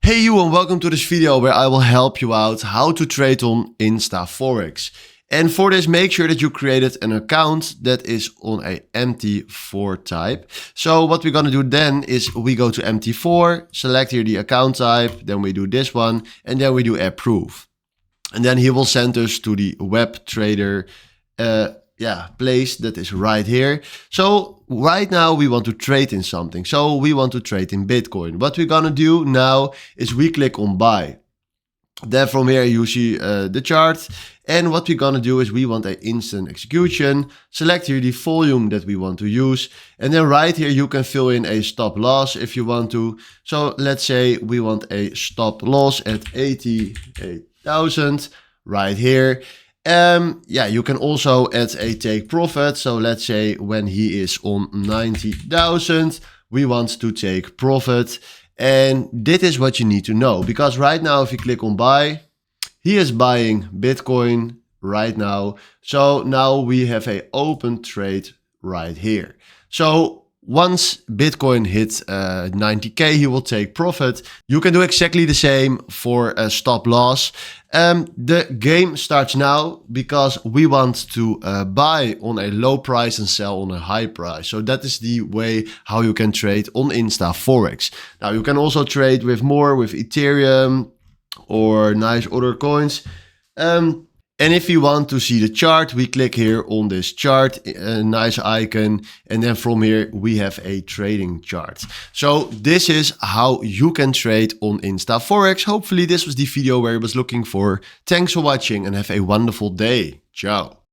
Hey you, and welcome to this video where I will help you out how to trade on InstaForex. And for this, make sure that you created an account that is on a MT4 type. So what we're going to do then is we go to MT4, select here the account type, then we do this one, and then we do approve. And then he will send us to the web trader place that is right here. So right now we want to trade in something. So we want to trade in Bitcoin. What we're gonna do now is we click on buy. Then from here you see the chart. And what we're gonna do is we want an instant execution. Select here the volume that we want to use. And then right here you can fill in a stop loss if you want to. So let's say we want a stop loss at 88,000 right here. You can also add a take profit. So let's say when he is on 90,000, we want to take profit. And this is what you need to know, because right now, if you click on buy, he is buying Bitcoin right now. So now we have an open trade right here. So once Bitcoin hits 90K, he will take profit. You can do exactly the same for a stop loss. The game starts now because we want to buy on a low price and sell on a high price. So that is the way how you can trade on InstaForex. Now you can also trade with Ethereum or nice other coins. And if you want to see the chart, we click here on this chart, a nice icon. And then from here, we have a trading chart. So this is how you can trade on InstaForex. Hopefully this was the video where I was looking for. Thanks for watching and have a wonderful day. Ciao.